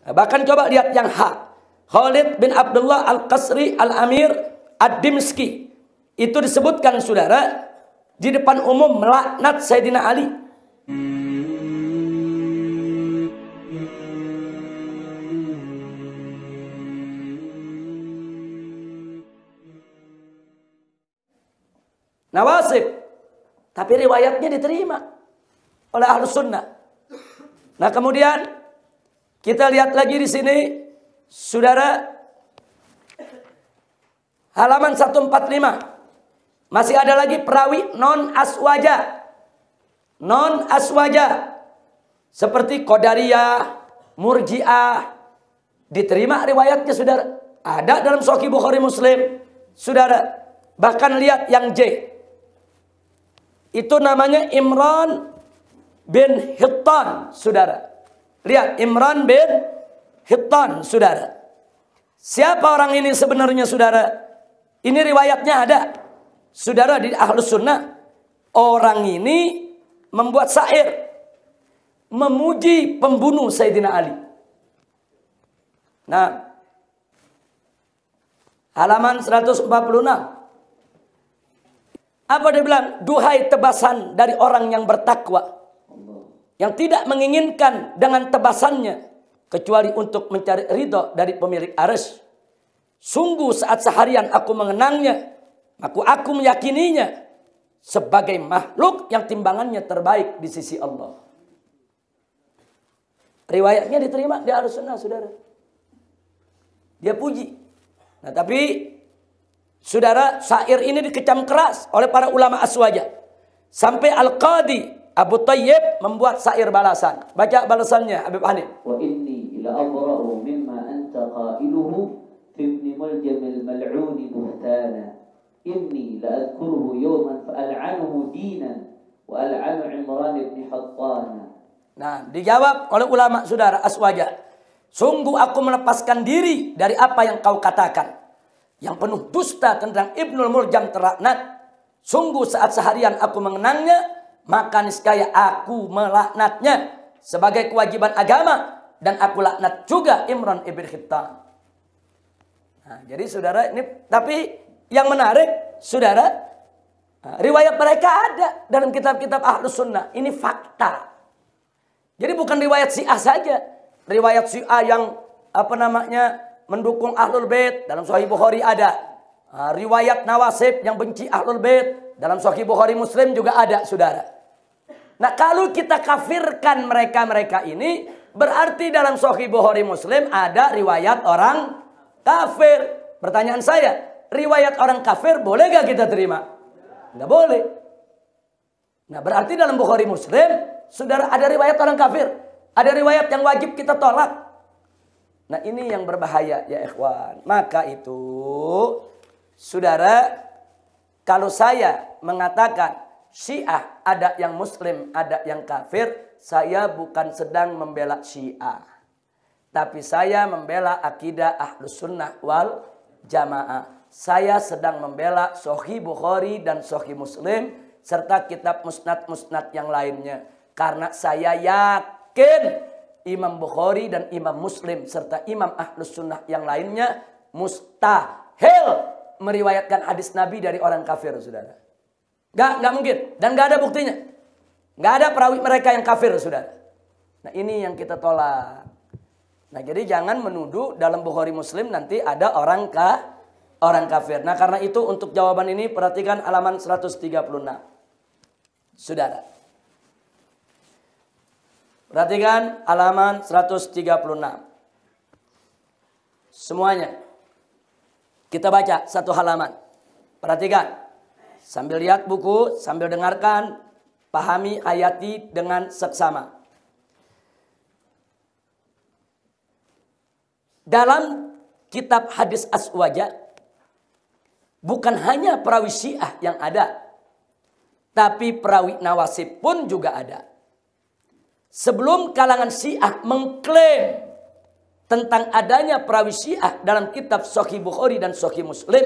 Bahkan coba lihat yang H. Khalid bin Abdullah Al-Qasri Al-Amir Ad-Dimski. Itu disebutkan saudara, di depan umum melaknat Sayyidina Ali. Nawasib. Tapi riwayatnya diterima oleh Ahlus Sunnah. Nah kemudian kita lihat lagi di sini, saudara, halaman 145. Masih ada lagi perawi non aswaja. Non aswaja. Seperti Qadariyah, Murji'ah. Diterima riwayatnya saudara. Ada dalam Sahih Bukhari Muslim. Saudara. Bahkan lihat yang J. Itu namanya Imran bin Hittan, saudara. Lihat, Imran bin Hittan, saudara. Siapa orang ini sebenarnya, saudara? Ini riwayatnya ada. Saudara, di Ahlus Sunnah, orang ini membuat syair memuji pembunuh Sayyidina Ali. Nah, halaman 146. Apa dia bilang? Duhai tebasan dari orang yang bertakwa, yang tidak menginginkan dengan tebasannya kecuali untuk mencari ridho dari pemilik arsy. Sungguh saat seharian aku mengenangnya, aku meyakininya sebagai makhluk yang timbangannya terbaik di sisi Allah. Riwayatnya diterima di Ahlus Sunnah, saudara. Dia puji. Nah tapi saudara, syair ini dikecam keras oleh para ulama aswaja. Sampai Al-Qadi Abu Thayyib membuat syair balasan. Baca balasannya Habib Hanif. Wa inni la abra'u mimma anta qailuhu fi ibn Muljam al-mal'un buhtana. Inni la adhkuruhu yawman fa al'anuhu dinan wa al'anu Imran ibn Hattana. Nah, dijawab oleh ulama saudara aswaja. Sungguh aku melepaskan diri dari apa yang kau katakan, yang penuh dusta tentang Ibnul Muljam terlaknat. Sungguh saat seharian aku mengenangnya, maka niscaya aku melaknatnya sebagai kewajiban agama, dan aku laknat juga Imran ibn Hittan. Nah, jadi saudara ini, tapi yang menarik saudara, riwayat mereka ada dalam kitab-kitab Ahlus Sunnah. Ini fakta. Jadi bukan riwayat Syiah saja. Riwayat Syiah yang mendukung Ahlul Bait dalam Sahih Bukhari ada. Riwayat Nawasib yang benci Ahlul Bait dalam Sahih Bukhari Muslim juga ada, saudara. Nah, kalau kita kafirkan mereka-mereka ini, berarti dalam Sahih Bukhari Muslim ada riwayat orang kafir. Pertanyaan saya, riwayat orang kafir boleh gak kita terima? Nggak boleh. Nah, berarti dalam Bukhari Muslim, saudara, ada riwayat orang kafir. Ada riwayat yang wajib kita tolak. Nah, ini yang berbahaya ya ikhwan. Maka itu, saudara, kalau saya mengatakan Syiah ada yang Muslim, ada yang kafir, saya bukan sedang membela Syiah. Tapi saya membela akidah Ahlus Sunnah wal Jamaah. Saya sedang membela Sahih Bukhari dan Sahih Muslim serta kitab musnad-musnad yang lainnya. Karena saya yakin Imam Bukhari dan Imam Muslim serta Imam Ahlus Sunnah yang lainnya mustahil meriwayatkan hadis Nabi dari orang kafir, saudara. Nggak mungkin. Dan nggak ada buktinya. Nggak ada perawi mereka yang kafir, saudara. Nah, ini yang kita tolak. Nah, jadi jangan menuduh dalam Bukhari Muslim nanti ada orang kafir. Nah, karena itu untuk jawaban ini perhatikan halaman 136. Saudara. Perhatikan halaman 136. Semuanya. Kita baca satu halaman. Perhatikan. Sambil lihat buku, sambil dengarkan, pahami, hayati dengan seksama. Dalam kitab hadis aswaja, bukan hanya perawi Syiah yang ada, tapi perawi Nawasib pun juga ada. Sebelum kalangan Syiah mengklaim tentang adanya perawi Syiah dalam kitab Sahih Bukhari dan Sahih Muslim,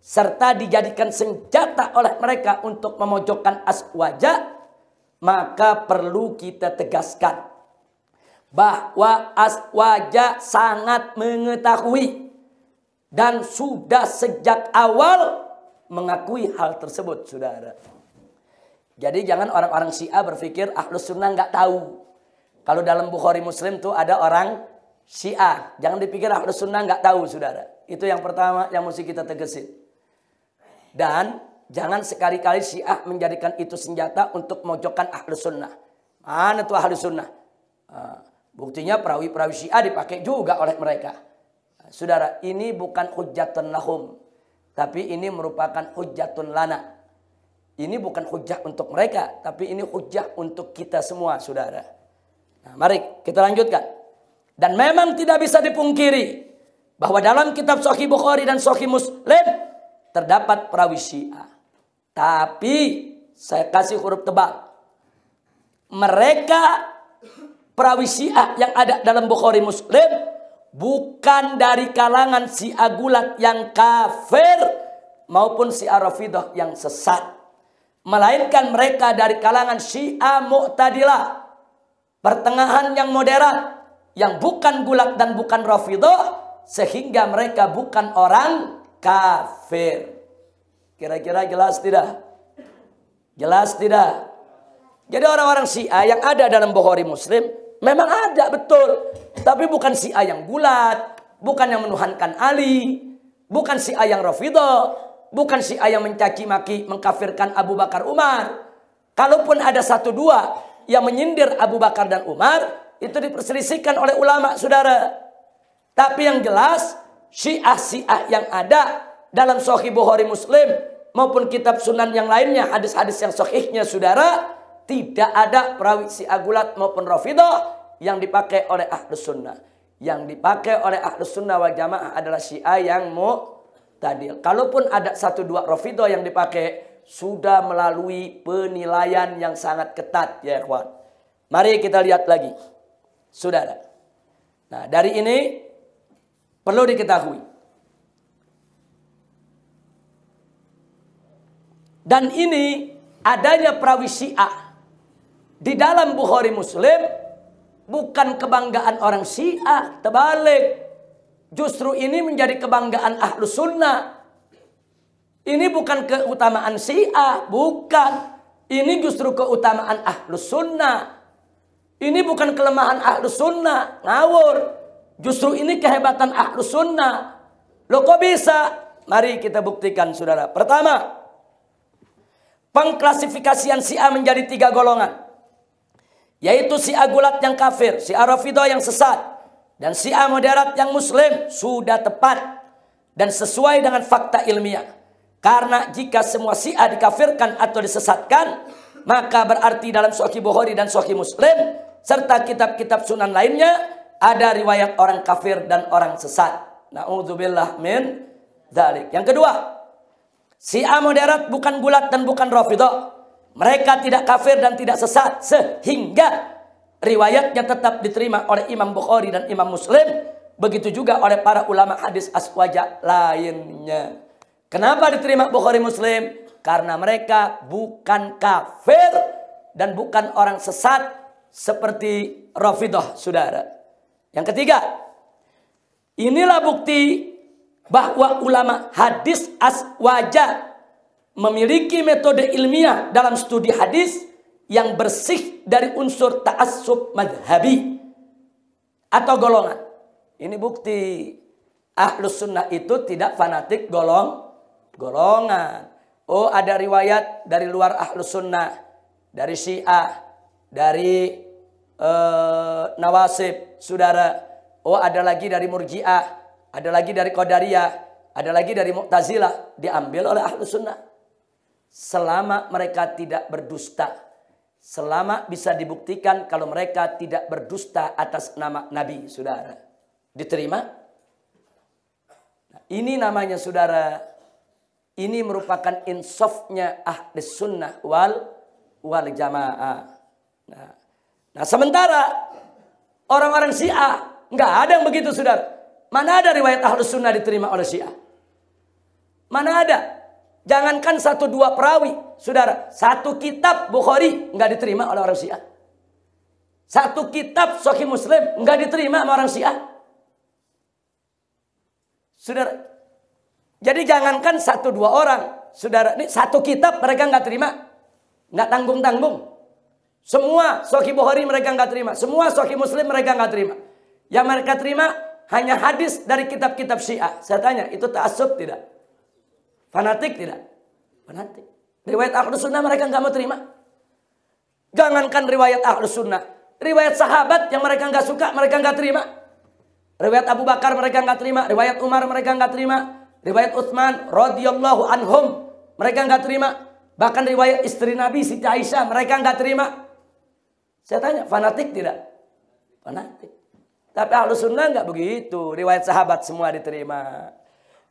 serta dijadikan senjata oleh mereka untuk memojokkan aswaja, maka perlu kita tegaskan bahwa Aswaja sangat mengetahui dan sudah sejak awal mengakui hal tersebut, saudara. Jadi jangan orang-orang Syiah berpikir Ahlus Sunnah nggak tahu. Kalau dalam Bukhari Muslim tuh ada orang Syiah, jangan dipikir Ahlus Sunnah nggak tahu, saudara. Itu yang pertama yang mesti kita tegesin. Dan jangan sekali-kali Syiah menjadikan itu senjata untuk memojokkan Ahlus Sunnah. Mana tuh Ahlus Sunnah? Buktinya perawi-perawi Syiah dipakai juga oleh mereka. Saudara, ini bukan hujjatun lahum, tapi ini merupakan hujjatun lana. Ini bukan hujjah untuk mereka, tapi ini hujjah untuk kita semua, saudara. Nah, mari kita lanjutkan. Dan memang tidak bisa dipungkiri bahwa dalam kitab Sahih Bukhari dan Sahih Muslim terdapat perawi Syiah. Tapi saya kasih huruf tebal. Mereka perawi Syiah yang ada dalam Bukhari Muslim bukan dari kalangan Syiah gulat yang kafir maupun Syiah Rafidah yang sesat. Melainkan mereka dari kalangan Syiah Mu'tadilah, pertengahan yang moderat, yang bukan gulat dan bukan Rafidah, sehingga mereka bukan orang kafir. Kira-kira jelas tidak? Jelas tidak? Jadi orang-orang Syiah yang ada dalam Bukhari Muslim memang ada betul, tapi bukan Syiah yang gulat, bukan yang menuhankan Ali, bukan Syiah yang Rafidah, bukan Syiah yang mencaci maki, mengkafirkan Abu Bakar Umar. Kalaupun ada satu dua yang menyindir Abu Bakar dan Umar, itu diperselisihkan oleh ulama, saudara. Tapi yang jelas Syiah yang ada dalam Sahih Bukhari Muslim maupun kitab sunan yang lainnya, hadis-hadis yang sahihnya, saudara, tidak ada perawi Syiah gulat maupun Rafidah yang dipakai oleh Ahlus Sunnah. Yang dipakai oleh Ahlus Sunnah wal Jamaah adalah Syiah yang mu'tadil. Kalaupun ada satu dua Rafidah yang dipakai, sudah melalui penilaian yang sangat ketat, ya ikhwan. Mari kita lihat lagi, saudara. Nah, dari ini perlu diketahui. Dan ini adanya perawi Syiah di dalam Bukhari Muslim bukan kebanggaan orang Syiah, terbalik. Justru ini menjadi kebanggaan Ahlus Sunnah. Ini bukan keutamaan Syiah, bukan. Ini justru keutamaan Ahlus Sunnah. Ini bukan kelemahan Ahlus Sunnah, ngawur. Justru ini kehebatan Ahlus Sunnah. Loh kok bisa? Mari kita buktikan, saudara. Pertama, pengklasifikasian Syiah menjadi 3 golongan. Yaitu Syiah gulat yang kafir, Syiah Rafidah yang sesat, dan Syiah moderat yang muslim. Sudah tepat dan sesuai dengan fakta ilmiah. Karena jika semua Syiah dikafirkan atau disesatkan, maka berarti dalam Sahih Bukhari dan Sahih Muslim serta kitab-kitab sunan lainnya ada riwayat orang kafir dan orang sesat. Na'udzubillah min dzalik. Yang kedua, Syiah moderat bukan gulat dan bukan Rafidah. Mereka tidak kafir dan tidak sesat, sehingga riwayatnya tetap diterima oleh Imam Bukhari dan Imam Muslim. Begitu juga oleh para ulama hadis Aswaja lainnya. Kenapa diterima Bukhari Muslim? Karena mereka bukan kafir dan bukan orang sesat seperti Rafidah, saudara. Yang ketiga, inilah bukti bahwa ulama hadis Aswaja memiliki metode ilmiah dalam studi hadis yang bersih dari unsur ta'assub madhabi atau golongan. Ini bukti Ahlus Sunnah itu tidak fanatik golongan. Oh, ada riwayat dari luar Ahlus Sunnah, dari Syiah, dari Nawasib, saudara. Oh, ada lagi dari Murji'ah, ada lagi dari Qadariyah, ada lagi dari Mu'tazilah, diambil oleh Ahlus Sunnah. Selama mereka tidak berdusta, selama bisa dibuktikan kalau mereka tidak berdusta atas nama Nabi, saudara, diterima. Nah, ini namanya, saudara, ini merupakan insafnya Ahlus Sunnah wal Jamaah. Nah, sementara orang-orang Syiah nggak ada yang begitu, saudara. Mana ada riwayat Ahlus Sunnah diterima oleh Syiah? Mana ada? Jangankan 1-2 perawi, saudara, 1 kitab Bukhari nggak diterima oleh orang Syiah. Satu kitab Sahih Muslim nggak diterima sama orang Syiah. Saudara, jadi jangankan 1-2 orang, saudara, ini satu kitab mereka nggak terima, nggak tanggung-tanggung. Semua Sahih Bukhari mereka nggak terima, semua Sahih Muslim mereka nggak terima. Yang mereka terima hanya hadis dari kitab-kitab Syiah. Saya tanya, itu ta'assub tidak? Fanatik tidak? Fanatik. Riwayat Ahlus Sunnah mereka nggak mau terima. Jangankan riwayat Ahlus Sunnah, riwayat sahabat yang mereka nggak suka mereka nggak terima. Riwayat Abu Bakar mereka nggak terima, riwayat Umar mereka nggak terima, riwayat Utsman radhiyallahu anhum mereka nggak terima, bahkan riwayat istri Nabi Siti Aisyah mereka nggak terima. Saya tanya, fanatik tidak? Fanatik. Tapi Ahlus Sunnah nggak begitu. Riwayat sahabat semua diterima,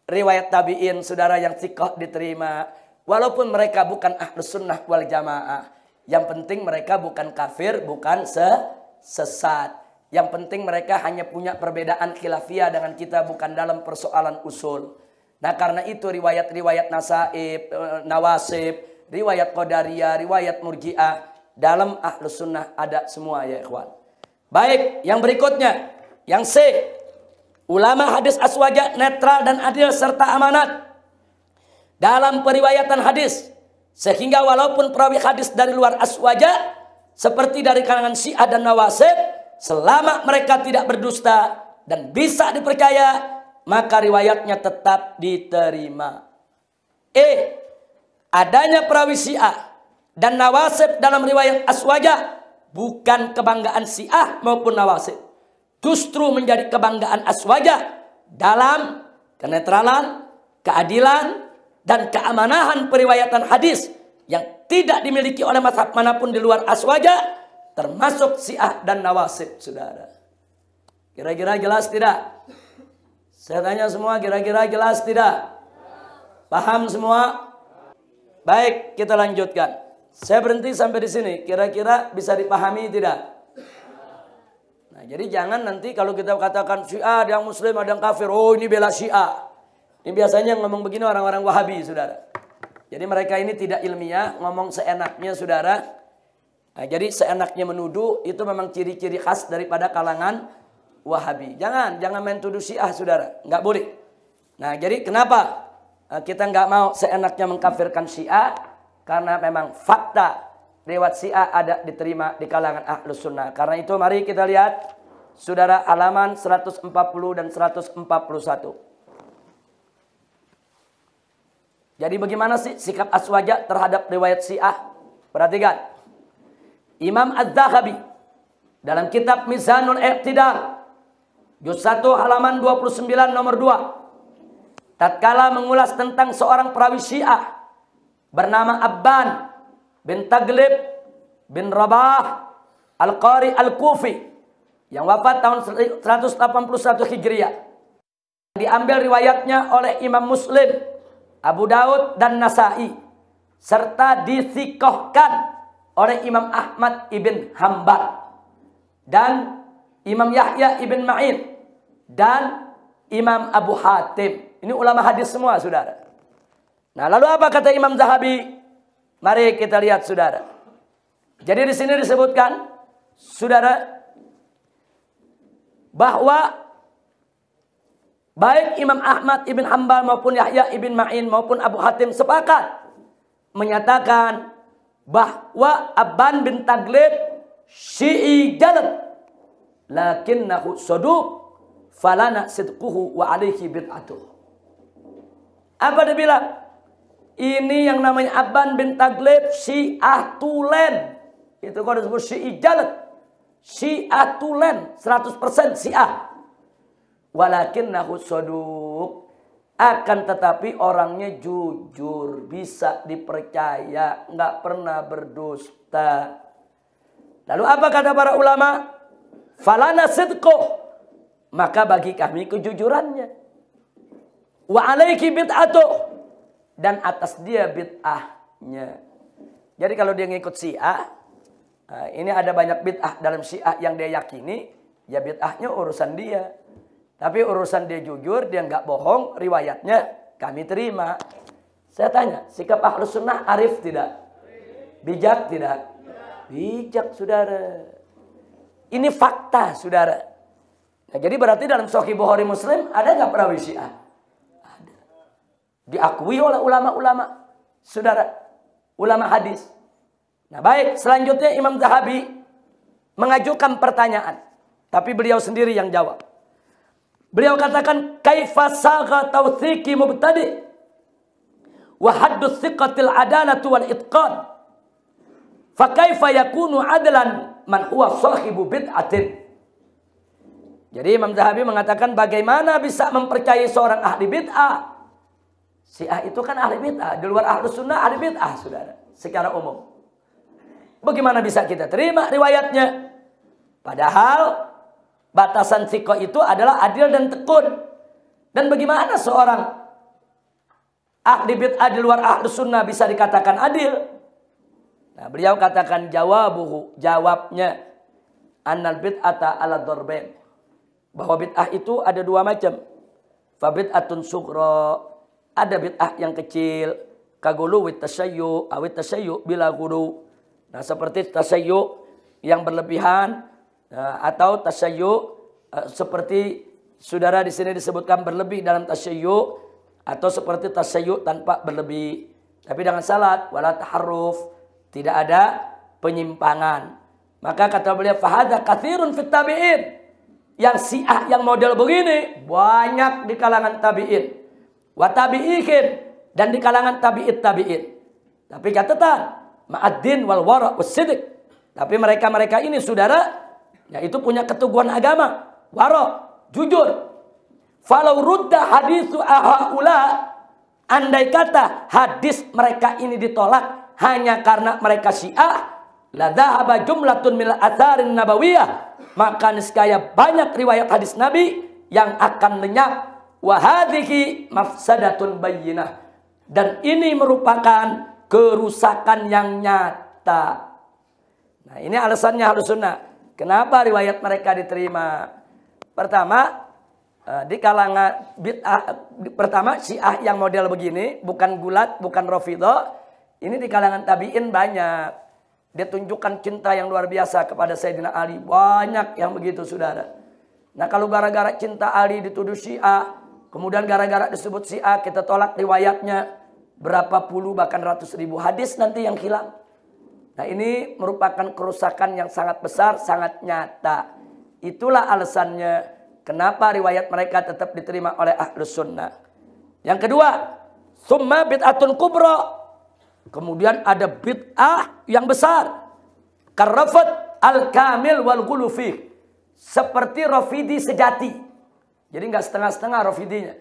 riwayat tabiin saudara yang thiqah diterima, walaupun mereka bukan Ahlus Sunnah wal Jamaah. Yang penting mereka bukan kafir, bukan sesat. Yang penting mereka hanya punya perbedaan khilafiyah dengan kita, bukan dalam persoalan usul. Nah karena itu riwayat-riwayat nawasib, riwayat qadariyah, riwayat murji'ah, dalam Ahlus Sunnah ada semua ya ikhwan. Baik, yang berikutnya, yang C, ulama hadis aswaja netral dan adil serta amanat dalam periwayatan hadis, sehingga walaupun perawi hadis dari luar aswaja seperti dari kalangan Syiah dan Nawasib, selama mereka tidak berdusta dan bisa dipercaya, maka riwayatnya tetap diterima. Adanya perawi Syiah dan Nawasib dalam riwayat aswaja bukan kebanggaan Syiah maupun Nawasib, justru menjadi kebanggaan aswaja dalam kenetralan, keadilan, dan keamanahan periwayatan hadis yang tidak dimiliki oleh mazhab manapun di luar aswaja, termasuk Syiah dan Nawasib, saudara. Kira-kira jelas tidak? Saya tanya semua, kira-kira jelas tidak? Paham semua? Baik, kita lanjutkan. Saya berhenti sampai di sini. Kira-kira bisa dipahami tidak? Nah, jadi jangan nanti kalau kita katakan Syiah ada yang Muslim, ada yang kafir. Oh, ini bela Syiah. Ini biasanya ngomong begini orang-orang Wahabi, saudara. Jadi mereka ini tidak ilmiah, ngomong seenaknya, saudara. Nah, jadi seenaknya menuduh itu memang ciri-ciri khas daripada kalangan Wahabi. Jangan main tuduh Syiah, saudara. Nggak boleh. Nah, jadi kenapa kita nggak mau seenaknya mengkafirkan Syiah? Karena memang fakta riwayat Syiah ada diterima di kalangan Ahlus Sunnah. Karena itu mari kita lihat, saudara, halaman 140 dan 141. Jadi bagaimana sih sikap aswaja terhadap riwayat Syiah? Perhatikan. Imam Az-Zahabi dalam kitab Mizanul I'tidal juz 1 halaman 29 nomor 2, tatkala mengulas tentang seorang perawi Syiah bernama Abban bin Taglib bin Rabah Al-Qari Al-Kufi yang wafat tahun 181 Hijriah. Diambil riwayatnya oleh Imam Muslim, Abu Daud dan Nasai, serta disikohkan oleh Imam Ahmad ibn Hanbal dan Imam Yahya ibn Ma'in dan Imam Abu Hatim. Ini ulama hadis semua, saudara. Nah, lalu apa kata Imam Zahabi? Mari kita lihat, saudara. Jadi di sini disebutkan, saudara, bahwa baik Imam Ahmad ibn Hanbal maupun Yahya ibn Ma'in maupun Abu Hatim sepakat menyatakan bahwa Abban bin Taglib Syi'i jalad lakinnahu saduq falana sidquhu wa alaihi bid'atuh. Apa dia bilang? Ini yang namanya Abban bin Taglib Syiah tulen. Itu kalau disebut Syi'i jalad, Syiah tulen, 100% Syiah. Walakinnahu saduq, akan tetapi orangnya jujur, bisa dipercaya, nggak pernah berdusta. Lalu apa kata para ulama? Falana sidquh, maka bagi kami kejujurannya. Wa alaiki bid'atuh, dan atas dia bid'ahnya. Jadi kalau dia ngikut Syiah, ini ada banyak bid'ah dalam Syiah yang dia yakini, ya bid'ahnya urusan dia. Tapi urusan dia jujur, dia nggak bohong, riwayatnya kami terima. Saya tanya, sikap Ahlus Sunnah arif tidak? Bijak tidak? Bijak, saudara. Ini fakta, saudara. Nah, jadi berarti dalam Sahih Bukhari Muslim ada nggak perawi Syiah? Ada. Diakui oleh ulama-ulama, saudara, ulama hadis. Nah baik, selanjutnya Imam Zahabi mengajukan pertanyaan, tapi beliau sendiri yang jawab. Beliau katakan, kaifa sagha tawthiki mubtadi wa haddu thiqatil adalatu wal itqan. Fa kaifa yakunu adlan man huwa sahibu bid'atin. Jadi Imam Zahabi mengatakan bagaimana bisa mempercayai seorang ahli bid'ah. Syiah itu kan ahli bid'ah, di luar Ahlus Sunnah ahli bid'ah, saudara, secara umum. Bagaimana bisa kita terima riwayatnya? Padahal batasan thiqah itu adalah adil dan tekun. Dan bagaimana seorang ahli bid'ah di luar Ahlus Sunnah bisa dikatakan adil? Nah, beliau katakan jawabnya annal bid'ata ala darbain. Bahwa bid'ah itu ada dua macam. Fa bid'atun sughra, ada bid'ah yang kecil, kagulu wit tasayyu, awit tasayyu bila gulu. Nah, seperti tasayyu yang berlebihan, atau tasayyu seperti saudara di sini disebutkan berlebih dalam tasayyu, atau seperti tasayyu tanpa berlebih. Tapi dengan salat wala taharruf, tidak ada penyimpangan. Maka kata beliau fahadza katsirun fit tabi'in. Yang Syiah yang model begini banyak di kalangan tabi'in, wa tabi'ikin, dan di kalangan tabi'it tabi'in. Tapi catatan ma'ad-din wal wara' was-sidq. Tapi mereka ini saudara, yaitu punya keteguhan agama, wara', jujur. Falau rudda haditsu ahaula, andai kata hadis mereka ini ditolak hanya karena mereka Syiah, la dhahaba jumlatun min al-atharin nabawiyah, maka niscaya banyak riwayat hadis Nabi yang akan lenyap. Wa hadhihi mafsadatun bayyinah, dan ini merupakan kerusakan yang nyata. Nah, ini alasannya Ahlus Sunnah. Kenapa riwayat mereka diterima? Pertama, di kalangan bid'ah, pertama Syiah yang model begini, bukan gulat, bukan Rafidhah. Ini di kalangan tabi'in banyak. Dia tunjukkan cinta yang luar biasa kepada Sayyidina Ali. Banyak yang begitu, saudara. Nah, kalau gara-gara cinta Ali dituduh Syiah, kemudian gara-gara disebut Syiah, kita tolak riwayatnya, berapa puluh bahkan ratus ribu hadis nanti yang hilang. Nah, ini merupakan kerusakan yang sangat besar, sangat nyata. Itulah alasannya kenapa riwayat mereka tetap diterima oleh Ahlus Sunnah. Yang kedua, summa bid'atun kubra. Kemudian ada bid'ah yang besar. Karrafat al-kamil wal ghulufi. Seperti Rafidi sejati. Jadi enggak setengah-setengah Rafidinya.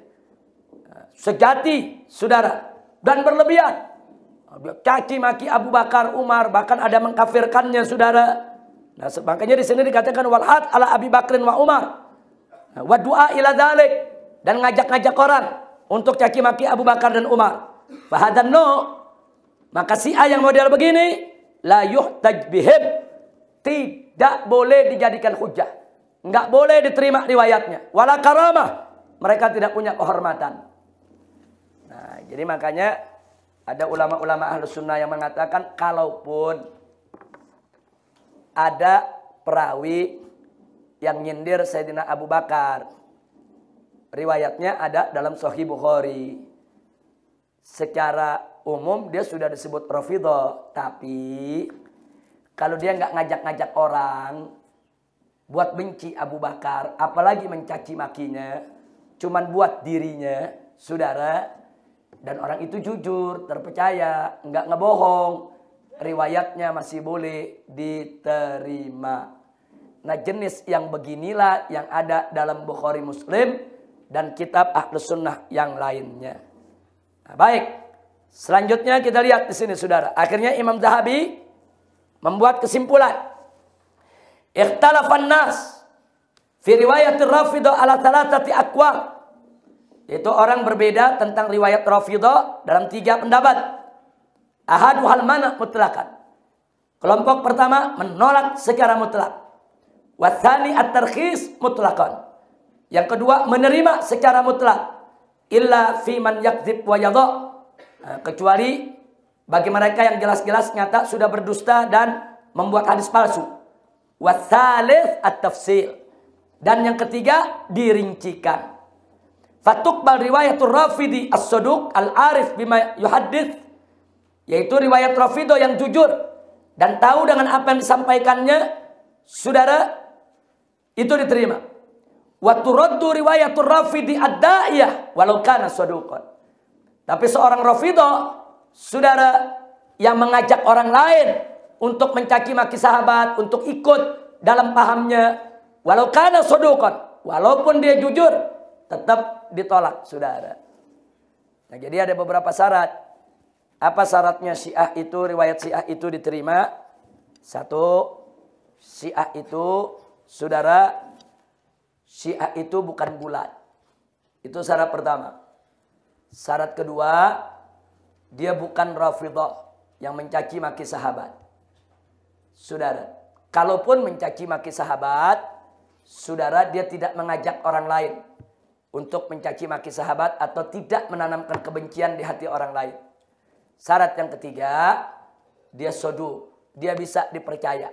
Sejati, saudara. Dan berlebihan. Caci maki Abu Bakar, Umar, bahkan ada mengkafirkannya, saudara. Nah, makanya di sini dikatakan walhat ala Abi Bakrin wa Umar. Nah, wa du'a ila dzalik, dan ngajak-ngajak orang untuk caci maki Abu Bakar dan Umar. Fahadan no. Maka Syiah yang model begini la yuhtaj bihim, tidak boleh dijadikan hujah. Enggak boleh diterima riwayatnya. Wala karamah, mereka tidak punya kehormatan. Nah, jadi makanya ada ulama-ulama Ahlus Sunnah yang mengatakan kalaupun ada perawi yang nyindir Sayyidina Abu Bakar, riwayatnya ada dalam Sahih Bukhari. Secara umum dia sudah disebut Rafidhah, tapi kalau dia nggak ngajak-ngajak orang buat benci Abu Bakar, apalagi mencaci makinya, cuman buat dirinya, saudara, dan orang itu jujur, terpercaya, nggak ngebohong, riwayatnya masih boleh diterima. Nah, jenis yang beginilah yang ada dalam Bukhari Muslim dan kitab Ahlus Sunnah yang lainnya. Nah, baik. Selanjutnya kita lihat di sini, saudara. Akhirnya Imam Zahabi membuat kesimpulan. Ikhtalafan nas fi riwayatir Rafidhah ala thalathati aqwal. Itu orang berbeda tentang riwayat Rafidhah dalam 3 pendapat. Ahadu hal mana mutlaqan. Kelompok pertama menolak secara mutlak. Watsani at-tarkhis mutlaqan. Yang kedua menerima secara mutlak. Illa fi man yakdzib wa yadha. Kecuali bagi mereka yang jelas-jelas nyata sudah berdusta dan membuat hadis palsu. Watsalits at-tafsil. Dan yang ketiga dirincikan. Fatuqbal riwayatul Rafidi as-saduq al-arif bima yuhaddits, yaitu riwayat Rafido yang jujur dan tahu dengan apa yang disampaikannya, saudara, itu diterima. Wa turaddu riwayatul Rafidi ad-da'iyah walau kana saduqan. Tapi seorang Rafido, saudara, yang mengajak orang lain untuk mencaci maki sahabat, untuk ikut dalam pahamnya, walau kana saduqan, walaupun dia jujur, tetap ditolak, saudara. Nah, jadi ada beberapa syarat. Apa syaratnya Syiah itu, riwayat Syiah itu diterima? Satu, Syiah itu, saudara, Syiah itu bukan bulat. Itu syarat pertama. Syarat kedua, dia bukan Rafidhah yang mencaci maki sahabat. Saudara, kalaupun mencaci maki sahabat, saudara, dia tidak mengajak orang lain untuk mencaci maki sahabat atau tidak menanamkan kebencian di hati orang lain. Syarat yang ketiga, dia sodu, dia bisa dipercaya.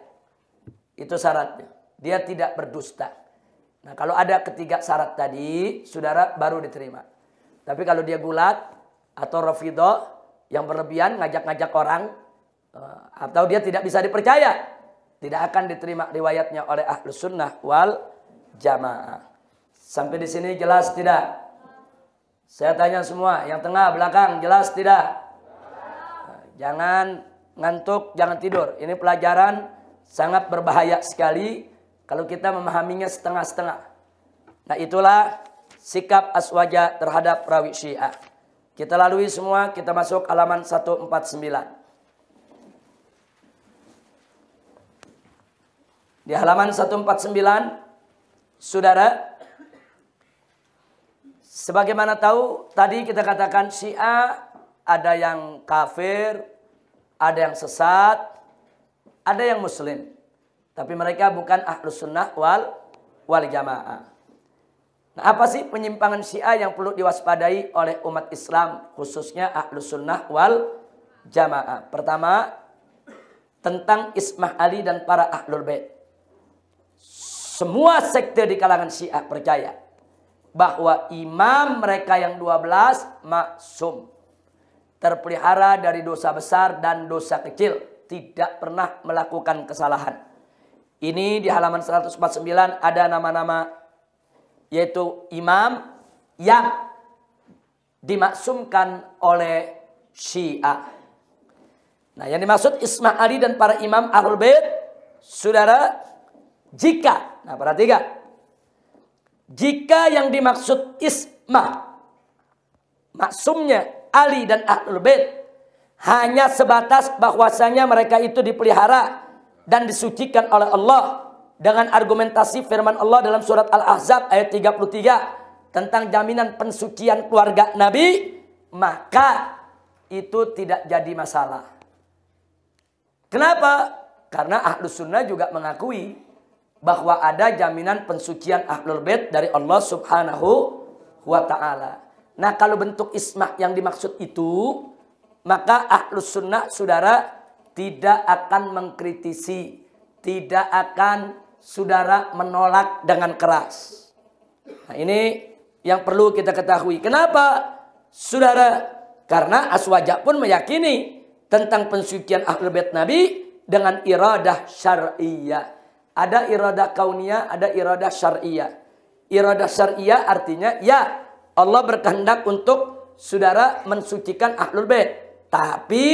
Itu syaratnya. Dia tidak berdusta. Nah, kalau ada ketiga syarat tadi, saudara, baru diterima. Tapi kalau dia gulat atau Rafidhah yang berlebihan, ngajak-ngajak orang, atau dia tidak bisa dipercaya, tidak akan diterima riwayatnya oleh Ahlus Sunnah wal Jamaah. Sampai di sini jelas tidak? Saya tanya semua, yang tengah, belakang, jelas tidak? Jangan ngantuk, jangan tidur. Ini pelajaran sangat berbahaya sekali kalau kita memahaminya setengah-setengah. Nah, itulah sikap Aswaja terhadap perawi Syiah. Kita lalui semua, kita masuk halaman 149. Di halaman 149, saudara, sebagaimana tahu tadi kita katakan Syiah ada yang kafir, ada yang sesat, ada yang muslim. Tapi mereka bukan Ahlus Sunnah wal Jamaah. Nah, apa sih penyimpangan Syiah yang perlu diwaspadai oleh umat Islam, khususnya Ahlus Sunnah wal Jamaah? Pertama, tentang Ismah Ali dan para Ahlul Bait. Semua sekte di kalangan Syiah percaya bahwa imam mereka yang 12 maksum, terpelihara dari dosa besar dan dosa kecil, tidak pernah melakukan kesalahan. Ini di halaman 149 ada nama-nama, yaitu imam yang dimaksumkan oleh Syiah. Nah, yang dimaksud Ismah Ali dan para imam Ahlul Bait, saudara, jika, nah perhatikan, jika yang dimaksud Ismah, maksumnya Ali dan Ahlul Bait, hanya sebatas bahwasanya mereka itu dipelihara dan disucikan oleh Allah dengan argumentasi firman Allah dalam surat Al-Ahzab ayat 33 tentang jaminan pensucian keluarga Nabi, maka itu tidak jadi masalah. Kenapa? Karena Ahlus Sunnah juga mengakui bahwa ada jaminan pensucian Ahlul Bait dari Allah Subhanahu wa Ta'ala. Nah, kalau bentuk ismah yang dimaksud itu, maka Ahlus Sunnah, saudara, tidak akan mengkritisi, tidak akan, saudara, menolak dengan keras. Nah, ini yang perlu kita ketahui. Kenapa, saudara? Karena Aswaja pun meyakini tentang pensucian Ahlul Bait Nabi dengan iradah syar'iyah. Ada iradah kauniyah, ada iradah syar'iyah. Iradah syar'iyah artinya, ya, Allah berkehendak untuk, saudara, mensucikan Ahlul Bait. Tapi,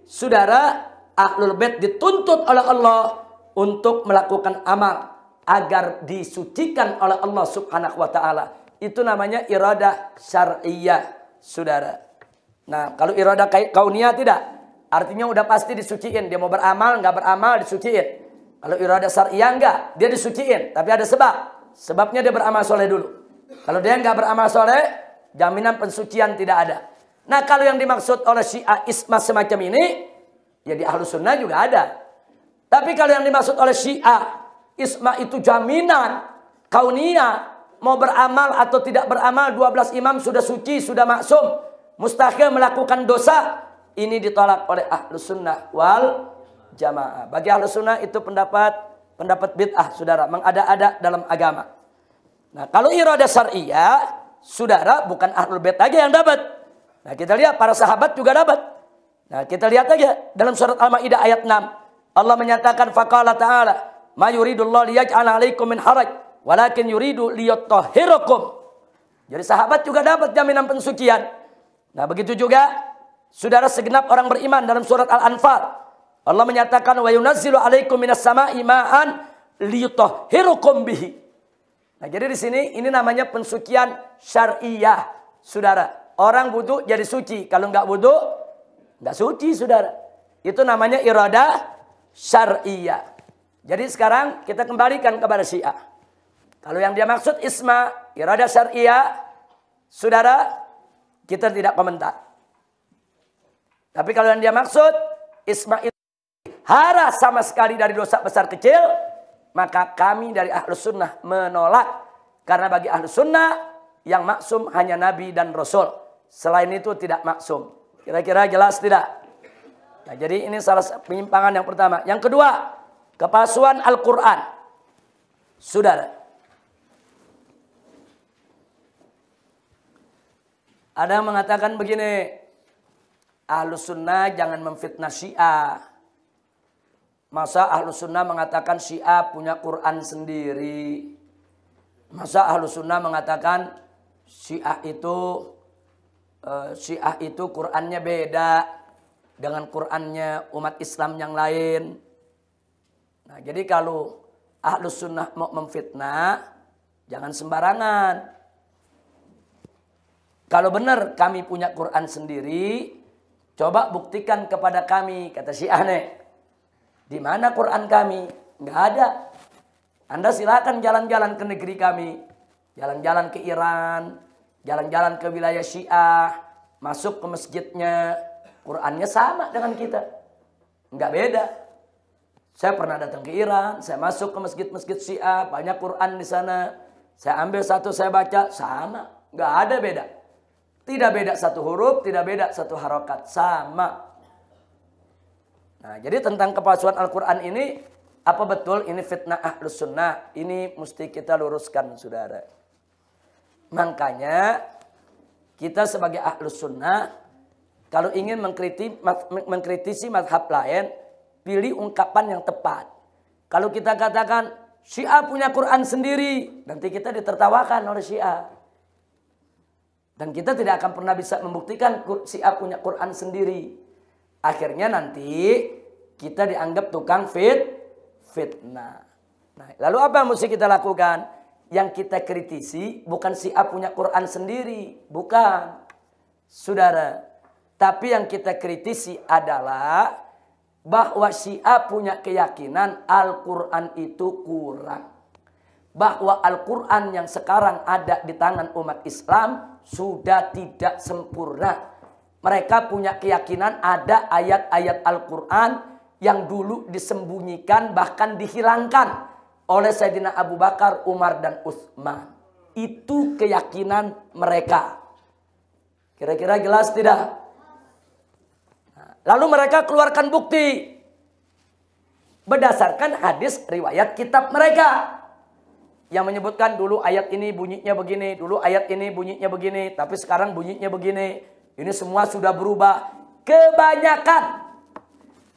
saudara, Ahlul Bait dituntut oleh Allah untuk melakukan amal agar disucikan oleh Allah Subhanahu wa Ta'ala. Itu namanya iradah syar'iyah, saudara. Nah, kalau iradah kauniyah tidak. Artinya udah pasti disuciin. Dia mau beramal, nggak beramal, disuciin. Kalau iradah syar'iyah enggak, dia disuciin. Tapi ada sebab. Sebabnya dia beramal soleh dulu. Kalau dia nggak beramal soleh, jaminan pensucian tidak ada. Nah, kalau yang dimaksud oleh Syiah ismah semacam ini, ya di Ahlus Sunnah juga ada. Tapi kalau yang dimaksud oleh Syiah ismah itu jaminan kauniyah, mau beramal atau tidak beramal, 12 imam sudah suci, sudah maksum, mustahil melakukan dosa, ini ditolak oleh Ahlus Sunnah wal Jamaah. Bagi Ahlus Sunnah itu pendapat pendapat bid'ah, saudara, mengada-ada dalam agama. Nah, kalau iradah syariah, saudara, bukan ahlul bait aja yang dapat. Nah, kita lihat para sahabat juga dapat. Nah, kita lihat aja dalam surat Al-Maidah ayat 6. Allah menyatakan faqala ta'ala, "Ma yuridullahu liyaj'ala 'alaikum min haraj, walakin yuridu liyutahhirakum." Jadi sahabat juga dapat jaminan pensucian. Nah, begitu juga saudara segenap orang beriman dalam surat Al-Anfal. Allah menyatakan wa yunazzilu 'alaikum minas sama'i ma'an liyutahhirukum bihi. Nah, jadi di sini ini namanya pensucian syariah, saudara. Orang wudu jadi suci, kalau enggak wudu enggak suci, saudara. Itu namanya iradah syariah. Jadi sekarang kita kembalikan kepada Syiah. Kalau yang dia maksud isma, iradah syariah, saudara, kita tidak komentar. Tapi kalau yang dia maksud isma itu hara sama sekali dari dosa besar kecil, maka kami dari Ahlus Sunnah menolak. Karena bagi Ahlus Sunnah yang maksum hanya Nabi dan Rasul. Selain itu tidak maksum. Kira-kira jelas tidak? Nah, jadi ini salah satu penyimpangan yang pertama. Yang kedua, kepalsuan Al-Quran. Saudara, ada yang mengatakan begini, Ahlus Sunnah jangan memfitnah Syiah. Masa Ahlus Sunnah mengatakan Syiah punya Quran sendiri? Masa Ahlus Sunnah mengatakan Syiah itu Qurannya beda dengan Qurannya umat Islam yang lain? Nah, jadi kalau Ahlus Sunnah mau memfitnah, jangan sembarangan. Kalau benar kami punya Quran sendiri, coba buktikan kepada kami, kata Syiah nih. Di mana Quran kami? Nggak ada. Anda silakan jalan-jalan ke negeri kami. Jalan-jalan ke Iran. Jalan-jalan ke wilayah Syiah. Masuk ke masjidnya. Qurannya sama dengan kita. Nggak beda. Saya pernah datang ke Iran. Saya masuk ke masjid-masjid Syiah. Banyak Quran di sana. Saya ambil satu, saya baca. Sama. Nggak ada beda. Tidak beda satu huruf. Tidak beda satu harokat. Sama. Nah, jadi tentang kepalsuan Al-Quran ini, apa betul ini fitnah Ahlus Sunnah? Ini mesti kita luruskan, saudara. Makanya kita sebagai Ahlus Sunnah, kalau ingin mengkritisi mazhab lain, pilih ungkapan yang tepat. Kalau kita katakan Syiah punya Quran sendiri, nanti kita ditertawakan oleh Syiah. Dan kita tidak akan pernah bisa membuktikan Syiah punya Quran sendiri. Akhirnya nanti kita dianggap tukang fitnah. Nah, lalu apa yang mesti kita lakukan? Yang kita kritisi bukan Syiah punya Quran sendiri. Bukan. Saudara. Tapi yang kita kritisi adalah bahwa Syiah punya keyakinan Al-Quran itu kurang. Bahwa Al-Quran yang sekarang ada di tangan umat Islam sudah tidak sempurna. Mereka punya keyakinan ada ayat-ayat Al-Quran yang dulu disembunyikan bahkan dihilangkan oleh Sayyidina Abu Bakar, Umar, dan Utsman. Itu keyakinan mereka. Kira-kira jelas tidak? Nah, lalu mereka keluarkan bukti. Berdasarkan hadis riwayat kitab mereka. Yang menyebutkan dulu ayat ini bunyinya begini, dulu ayat ini bunyinya begini, tapi sekarang bunyinya begini. Ini semua sudah berubah. Kebanyakan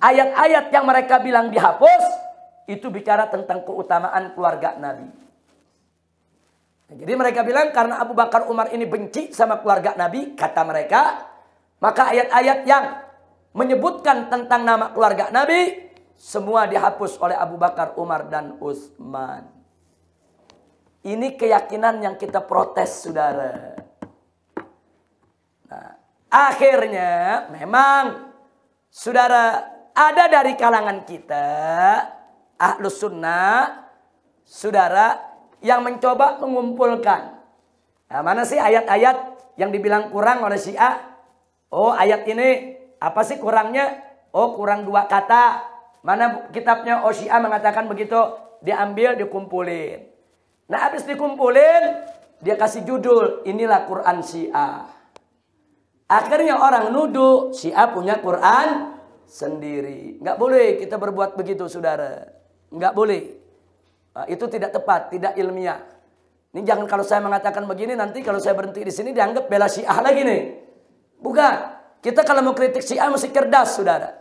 ayat-ayat yang mereka bilang dihapus, itu bicara tentang keutamaan keluarga Nabi. Nah, jadi mereka bilang karena Abu Bakar Umar ini benci sama keluarga Nabi, kata mereka, maka ayat-ayat yang menyebutkan tentang nama keluarga Nabi, semua dihapus oleh Abu Bakar, Umar, dan Utsman. Ini keyakinan yang kita protes, saudara. Nah, akhirnya memang saudara ada dari kalangan kita Ahlus Sunnah, saudara, yang mencoba mengumpulkan. Nah, mana sih ayat-ayat yang dibilang kurang oleh Syiah? Oh, ayat ini apa sih kurangnya? Oh, kurang 2 kata. Mana kitabnya? Oh, Syiah mengatakan begitu. Diambil, dikumpulin. Nah, habis dikumpulin, dia kasih judul, inilah Quran Syiah. Akhirnya orang nuduh Syiah punya Quran sendiri. Nggak boleh kita berbuat begitu, saudara. Nggak boleh. Itu tidak tepat, tidak ilmiah. Ini jangan kalau saya mengatakan begini, nanti kalau saya berhenti di sini dianggap bela Syiah lagi nih. Bukan. Kita kalau mau kritik Syiah mesti cerdas, saudara.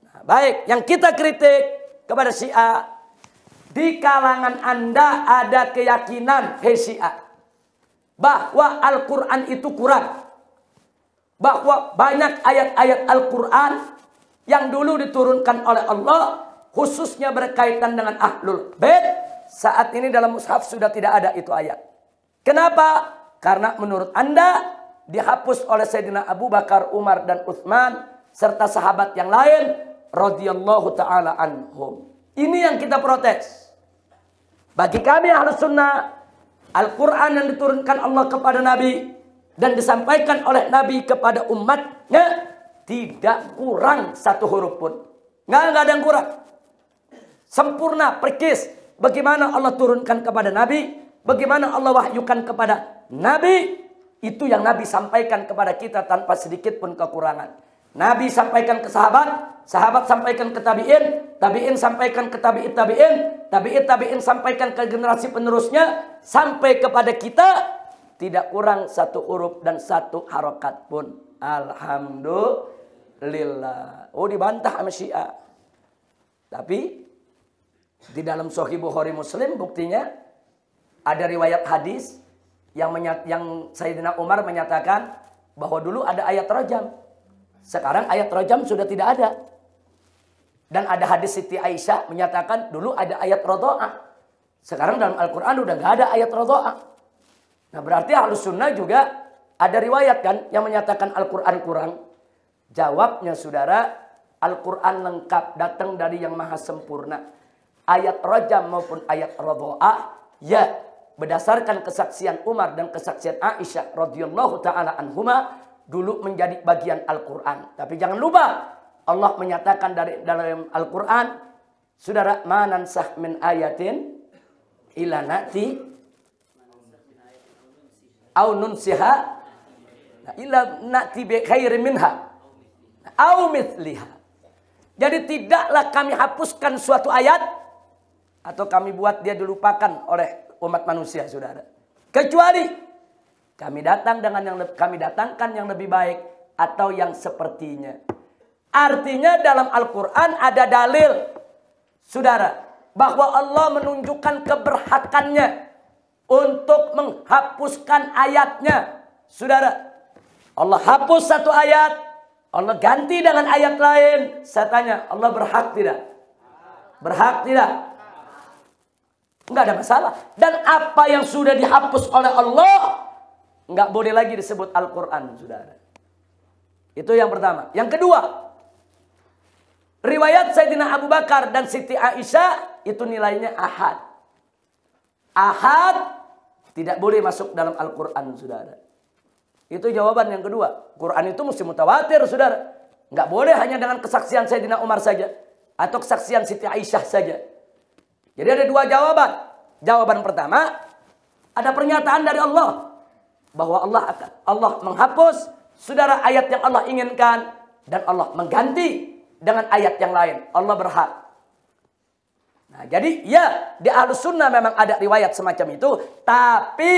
Nah, baik, yang kita kritik kepada Syiah, di kalangan Anda ada keyakinan, hei Syiah, bahwa Al-Quran itu kurang. Bahwa banyak ayat-ayat Al-Quran yang dulu diturunkan oleh Allah, khususnya berkaitan dengan Ahlul Bait, saat ini dalam mushaf sudah tidak ada itu ayat. Kenapa? Karena menurut Anda dihapus oleh Sayyidina Abu Bakar, Umar, dan Utsman serta sahabat yang lain radhiyallahu taala anhum. Ini yang kita protes. Bagi kami Ahlus Sunnah, Al-Quran yang diturunkan Allah kepada Nabi dan disampaikan oleh Nabi kepada umatnya tidak kurang satu huruf pun. Nggak ada yang kurang. Sempurna, persis. Bagaimana Allah turunkan kepada Nabi, bagaimana Allah wahyukan kepada Nabi, itu yang Nabi sampaikan kepada kita tanpa sedikit pun kekurangan. Nabi sampaikan ke sahabat, sahabat sampaikan ke tabi'in, tabi'in sampaikan ke tabi'in tabi'in, tabi'in tabi'in sampaikan ke generasi penerusnya, sampai kepada kita tidak kurang satu huruf dan satu harokat pun. Alhamdulillah. Oh, dibantah sama Syiah. Tapi di dalam Sahih Bukhari Muslim buktinya ada riwayat hadis yang Sayyidina Umar menyatakan bahwa dulu ada ayat rajam. Sekarang ayat rajam sudah tidak ada. Dan ada hadis Siti Aisyah menyatakan dulu ada ayat radha'ah. Sekarang dalam Al-Quran udah nggak ada ayat radha'ah. Nah, berarti Ahlus Sunnah juga ada riwayat kan yang menyatakan Al-Quran kurang. Jawabnya saudara, Al-Quran lengkap, datang dari yang maha sempurna. Ayat rajam maupun ayat radha'ah, ya, berdasarkan kesaksian Umar dan kesaksian Aisyah radhiyallahu taala anhuma, dulu menjadi bagian Al-Quran. Tapi jangan lupa Allah menyatakan dalam Al-Quran, saudara, manansah min ayatin ila nati au nunsiha ila nati bi khairin minha au mithliha. Jadi tidaklah kami hapuskan suatu ayat atau kami buat dia dilupakan oleh umat manusia, saudara, kecuali kami datangkan yang lebih baik atau yang sepertinya. Artinya dalam Al-Quran ada dalil, saudara, bahwa Allah menunjukkan keberhakannya untuk menghapuskan ayatnya. Saudara, Allah hapus satu ayat, Allah ganti dengan ayat lain. Saya tanya, Allah berhak tidak? Berhak tidak? Enggak ada masalah. Dan apa yang sudah dihapus oleh Allah nggak boleh lagi disebut Al-Quran, saudara. Itu yang pertama. Yang kedua, riwayat Sayyidina Abu Bakar dan Siti Aisyah itu nilainya ahad. Ahad tidak boleh masuk dalam Al-Quran, saudara. Itu jawaban yang kedua. Quran itu mesti mutawatir, saudara. Nggak boleh hanya dengan kesaksian Sayyidina Umar saja atau kesaksian Siti Aisyah saja. Jadi ada dua jawaban. Jawaban pertama, ada pernyataan dari Allah bahwa Allah menghapus, saudara, ayat yang Allah inginkan dan Allah mengganti dengan ayat yang lain. Allah berhak. Nah, jadi ya di Ahlus Sunnah memang ada riwayat semacam itu, tapi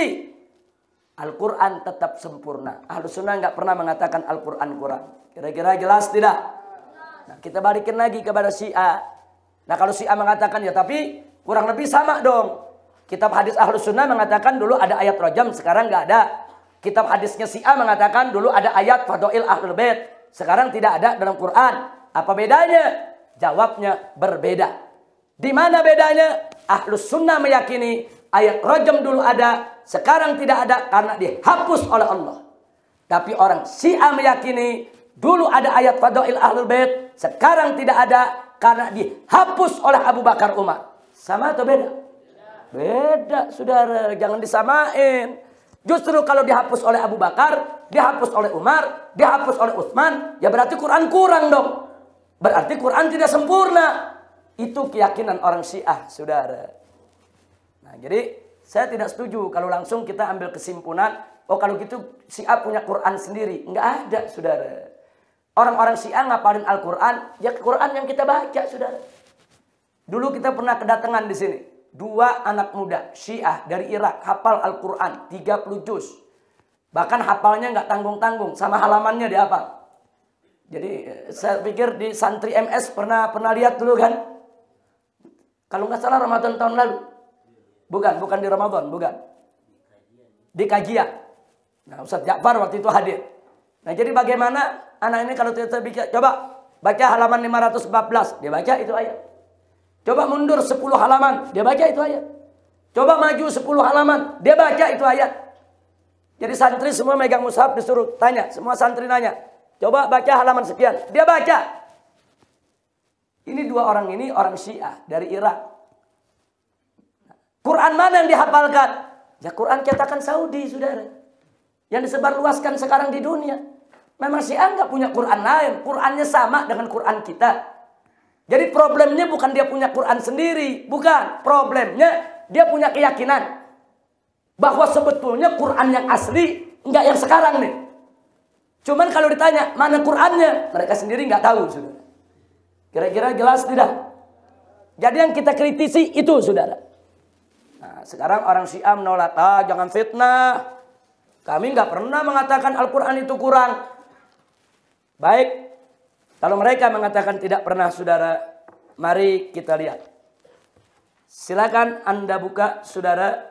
Al-Quran tetap sempurna. Ahlus Sunnah nggak pernah mengatakan Al-Quran kurang. Kira-kira jelas tidak? Nah, kita balikin lagi kepada Syiah. Nah, kalau Syiah mengatakan ya tapi kurang lebih sama dong. Kitab hadis Ahlus Sunnah mengatakan dulu ada ayat rajam, sekarang nggak ada. Kitab hadisnya Syiah mengatakan dulu ada ayat Fadail Ahlul Bait, sekarang tidak ada dalam Quran. Apa bedanya? Jawabnya berbeda. Di mana bedanya? Ahlus Sunnah meyakini ayat rajam dulu ada, sekarang tidak ada karena dihapus oleh Allah. Tapi orang Syiah meyakini dulu ada ayat Fadail Ahlul Bait, sekarang tidak ada karena dihapus oleh Abu Bakar, Umar. Sama atau beda? Beda, saudara. Jangan disamain. Justru kalau dihapus oleh Abu Bakar, dihapus oleh Umar, dihapus oleh Utsman, ya berarti Quran kurang dong. Berarti Quran tidak sempurna. Itu keyakinan orang Syiah, saudara. Nah, jadi saya tidak setuju kalau langsung kita ambil kesimpulan, oh kalau gitu Syiah punya Quran sendiri. Enggak ada, saudara. Orang-orang Syiah ngapalin Al-Quran, ya Quran yang kita baca, saudara. Dulu kita pernah kedatangan di sini. Dua anak muda Syiah dari Irak hafal Al-Quran 30 juz. Bahkan hafalnya nggak tanggung-tanggung, sama halamannya dihafal. Jadi saya pikir di santri MS pernah lihat dulu kan? Kalau nggak salah Ramadan tahun lalu. Bukan di Ramadan, bukan. Di kajian. Nah, Ustaz Ja'far waktu itu hadir. Nah, jadi bagaimana anak ini kalau kita bikin, coba baca halaman 514, dia baca itu ayat. Coba mundur 10 halaman, dia baca itu ayat. Coba maju 10 halaman, dia baca itu ayat. Jadi santri semua megang mushaf disuruh tanya, semua santri nanya. Coba baca halaman sekian, dia baca. Ini dua orang ini orang Syiah dari Irak. Quran mana yang dihafalkan? Ya Quran cetakan Saudi, saudara. Yang disebarluaskan sekarang di dunia. Memang Syiah nggak punya Quran lain. Qurannya sama dengan Quran kita. Jadi problemnya bukan dia punya Quran sendiri. Bukan. Problemnya dia punya keyakinan. Bahwa sebetulnya Quran yang asli nggak yang sekarang nih. Cuman kalau ditanya mana Qurannya, mereka sendiri nggak tahu, saudara. Kira-kira jelas tidak? Jadi yang kita kritisi itu, saudara. Nah, sekarang orang Syiah menolak, jangan fitnah. Kami nggak pernah mengatakan Al-Quran itu kurang. Baik, kalau mereka mengatakan tidak pernah, saudara, mari kita lihat. Silakan Anda buka, saudara.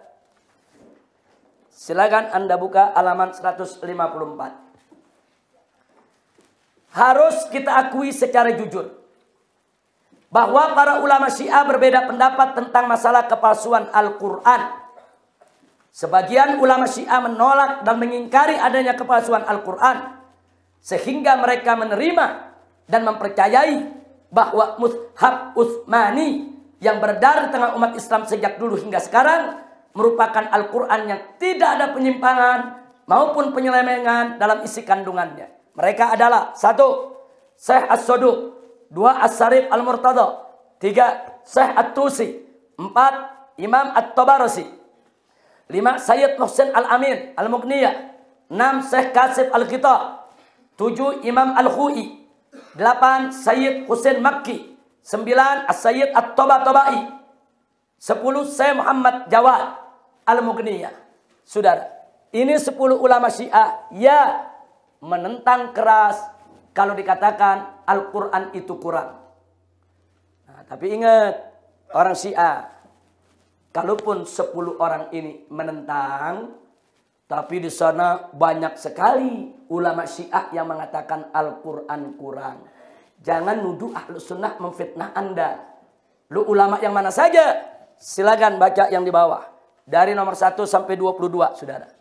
Silakan Anda buka halaman 154. Harus kita akui secara jujur bahwa para ulama Syiah berbeda pendapat tentang masalah kepalsuan Al-Quran. Sebagian ulama Syiah menolak dan mengingkari adanya kepalsuan Al-Quran, sehingga mereka menerima dan mempercayai bahwa Mushaf Utsmani yang beredar di tengah umat Islam sejak dulu hingga sekarang merupakan Al-Quran yang tidak ada penyimpangan maupun penyelewengan dalam isi kandungannya. Mereka adalah 1. Syekh As-Saduq, 2. As-Sarif Al-Murtada, 3. Syekh At-Tusi, 4. Imam At-Tabarasi, 5. Sayyid Muhsin Al-Amin Al-Muqniyah, 6. Syekh Kasif Al-Ghita, 7. Imam Al-Khu'i, 8. Sayyid Husain Makki, 9. As-Sayyid At-Tabatabai, 10. Syekh Muhammad Jawad Al-Muqniyah. Saudara, ini 10 ulama Syiah ya menentang keras kalau dikatakan Al-Quran itu kurang. Nah, tapi ingat, orang Syiah, kalaupun 10 orang ini menentang, tapi di sana banyak sekali ulama Syiah yang mengatakan Al-Quran kurang. Jangan nuduh Ahlus Sunnah memfitnah Anda. Lu ulama yang mana saja? Silakan baca yang di bawah. Dari nomor 1 sampai 22, saudara.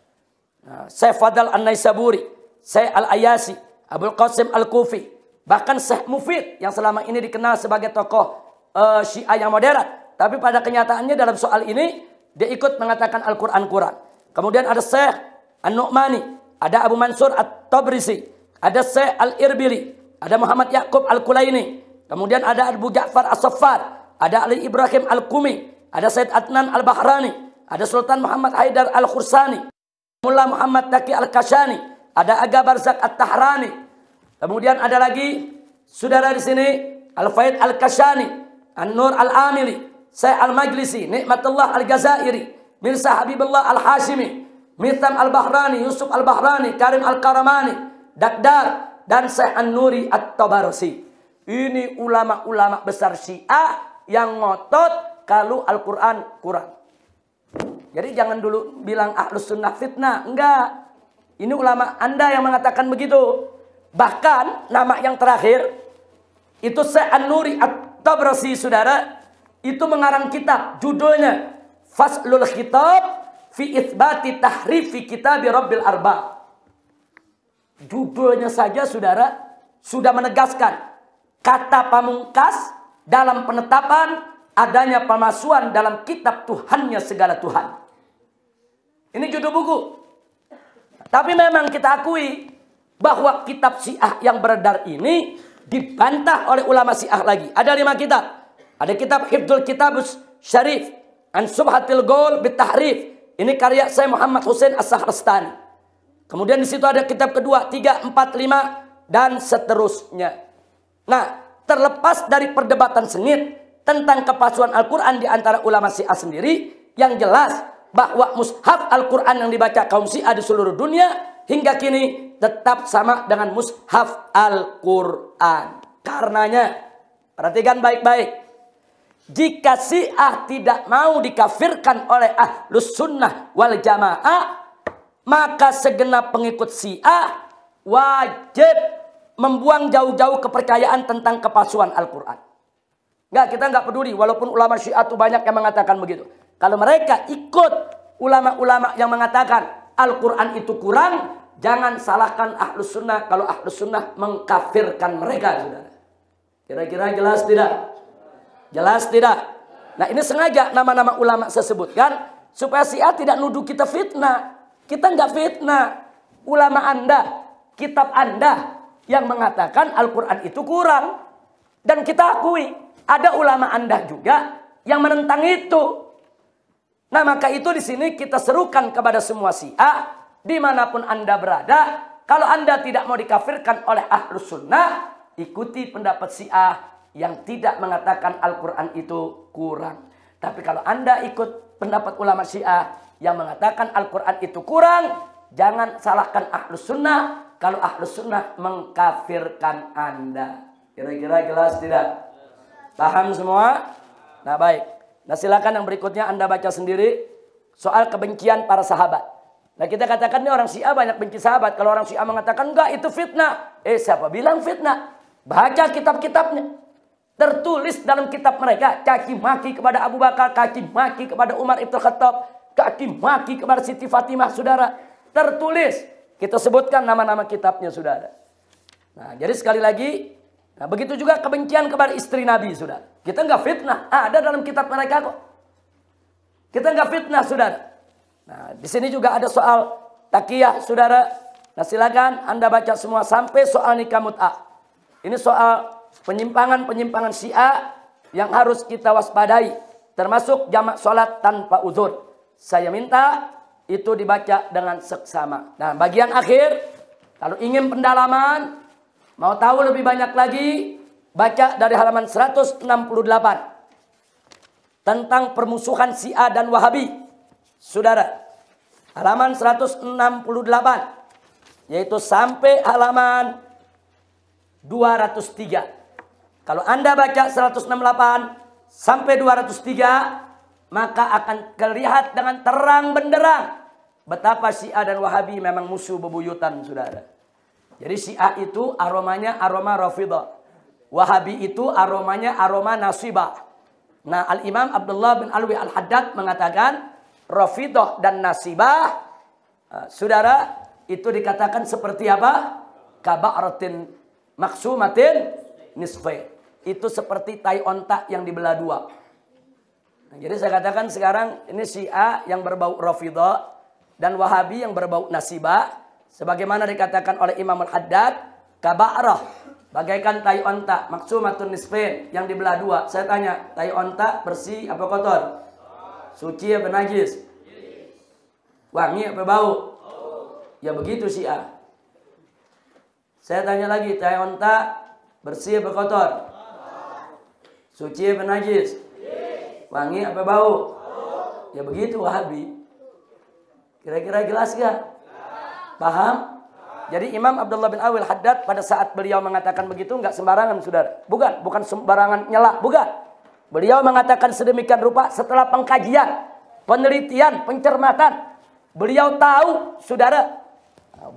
Nah, Syekh Fadl An-Naisaburi, Syekh Al-Ayasi, Abul Qasim Al-Kufi, bahkan Syekh Mufid yang selama ini dikenal sebagai tokoh Syiah yang moderat. Tapi pada kenyataannya dalam soal ini, dia ikut mengatakan Al-Quran kurang. Kemudian ada Syekh An-Nu'mani, ada Abu Mansur At-Tabrisi, ada Syekh Al-Irbili, ada Muhammad Ya'qub Al-Kulaini, kemudian ada Abu Ja'far As-Saffar, ada Ali Ibrahim Al-Qumi, ada Said Adnan Al-Bahrani, ada Sultan Muhammad Haidar Al-Khursani, Mullah Muhammad Taqi Al-Kashani, ada Aga Barzak At-Tahrani. Kemudian ada lagi saudara di sini Al-Faid Al-Kashani, An-Nur Al-Amili, Syekh Al-Majlisi, Nikmatullah Al-Jazairi, Mirza Habibullah Al-Hashimi, Mitham Al-Bahrani, Yusuf Al-Bahrani, Karim Al-Karamani, Dakdar, dan Syekh An-Nuri At-Tabarasi. Ini ulama-ulama besar Syiah yang ngotot kalau Al-Quran kurang. Jadi jangan dulu bilang Ahlus Sunnah fitnah. Enggak. Ini ulama Anda yang mengatakan begitu. Bahkan nama yang terakhir itu Syekh An-Nuri At-Tabarasi, saudara. Itu mengarang kitab. Judulnya Faslul Khitab fi Itsbati Tahrifi Kitabi Rabbil Arbab. Judulnya saja, saudara, sudah menegaskan kata pamungkas dalam penetapan adanya pemalsuan dalam kitab Tuhannya segala Tuhan. Ini judul buku. Tapi memang kita akui bahwa kitab Syiah yang beredar ini dibantah oleh ulama Syiah lagi. Ada 5 kitab. Ada kitab Hifdzul Kitabus Syarif, An Subhatil Gol Bitahrif. Ini karya Syekh Muhammad Husain As-Sahrastani. Kemudian di situ ada kitab kedua, 3, 4, 5 dan seterusnya. Nah, terlepas dari perdebatan sengit tentang kepalsuan Al-Quran di antara ulama Syiah sendiri. Yang jelas bahwa mushaf Al-Quran yang dibaca kaum Syiah di seluruh dunia hingga kini tetap sama dengan mushaf Al-Quran. Karenanya, perhatikan baik-baik. Jika Syiah tidak mau dikafirkan oleh Ahlus Sunnah wal Jamaah, maka segenap pengikut Syiah wajib membuang jauh-jauh kepercayaan tentang kepalsuan Al-Quran. Kita nggak peduli, walaupun ulama Syiah itu banyak yang mengatakan begitu. Kalau mereka ikut ulama-ulama yang mengatakan Al-Quran itu kurang, jangan salahkan Ahlus Sunnah kalau Ahlus Sunnah mengkafirkan mereka, saudara. Kira-kira jelas tidak? Jelas tidak? Nah, ini sengaja nama-nama ulama saya sebutkan supaya Syiah tidak nuduh kita fitnah. Kita nggak fitnah. Ulama Anda, kitab Anda yang mengatakan Al-Quran itu kurang. Dan kita akui, ada ulama Anda juga yang menentang itu. Nah, maka itu di sini kita serukan kepada semua Syiah, dimanapun Anda berada, kalau Anda tidak mau dikafirkan oleh Ahlus Sunnah, ikuti pendapat Syiah yang tidak mengatakan Al-Quran itu kurang. Tapi kalau Anda ikut pendapat ulama Syiah yang mengatakan Al-Quran itu kurang, jangan salahkan Ahlus Sunnah kalau Ahlus Sunnah mengkafirkan Anda. Kira-kira jelas tidak? Paham semua? Nah, baik. Nah, silakan yang berikutnya Anda baca sendiri soal kebencian para sahabat. Nah, kita katakan ini orang Syiah banyak benci sahabat. Kalau orang Syiah mengatakan enggak itu fitnah. Siapa bilang fitnah? Baca kitab-kitabnya. Tertulis dalam kitab mereka caci maki kepada Abu Bakar, caci maki kepada Umar Ibn Khattab, caci maki kepada Siti Fatimah, saudara. Tertulis. Kita sebutkan nama-nama kitabnya, saudara. Nah, jadi sekali lagi, nah begitu juga kebencian kepada istri Nabi, saudara. Kita nggak fitnah, ada dalam kitab mereka kok. Kita nggak fitnah, saudara. Nah, di sini juga ada soal takiyah, saudara. Nah, silakan Anda baca semua sampai soal nikah mut'ah. Ini soal penyimpangan-penyimpangan Syiah yang harus kita waspadai, termasuk jamak sholat tanpa uzur. Saya minta itu dibaca dengan seksama. Nah, bagian akhir, kalau ingin pendalaman, mau tahu lebih banyak lagi, baca dari halaman 168 tentang permusuhan Syiah dan Wahabi. Saudara, halaman 168 yaitu sampai halaman 203. Kalau Anda baca 168 sampai 203, maka akan terlihat dengan terang benderang betapa Syiah dan Wahabi memang musuh bebuyutan, saudara. Jadi Syiah itu aromanya aroma Rafidhah. Wahabi itu aromanya aroma Nasibah. Nah, Al-Imam Abdullah bin Alwi Al-Haddad mengatakan Rafidhah dan Nasibah, saudara, itu dikatakan seperti apa? Kaba'ratin maksumatin nisfain. Itu seperti tai onta yang dibelah dua. Nah, jadi saya katakan sekarang ini Syiah yang berbau Rafidhah dan Wahabi yang berbau Nasibah. Sebagaimana dikatakan oleh Imam Al-Haddad, kaba'rah, bagaikan tai onta, maksumatun nisfain, yang dibelah dua. Saya tanya, tai onta bersih apa kotor? Suci apa najis? Wangi apa bau? Ya begitu Syiah. Saya tanya lagi, tai onta bersih apa kotor? Suci apa najis? Wangi apa bau? Ya begitu Wahabi. Kira-kira jelas gak? Paham? Jadi Imam Abdullah bin Awil Haddad pada saat beliau mengatakan begitu nggak sembarangan, saudara. Bukan sembarangan nyela, bukan. Beliau mengatakan sedemikian rupa setelah pengkajian, penelitian, pencermatan. Beliau tahu, saudara.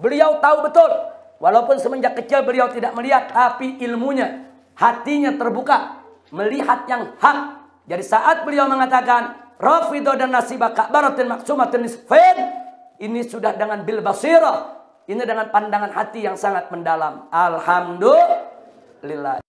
Beliau tahu betul. Walaupun semenjak kecil beliau tidak melihat, tapi ilmunya, hatinya terbuka, melihat yang hak. Jadi saat beliau mengatakan Rafidhah dan Nasibah kaba'ratin maksumatin nisfain, ini sudah dengan bil basirah, ini dengan pandangan hati yang sangat mendalam. Alhamdulillah.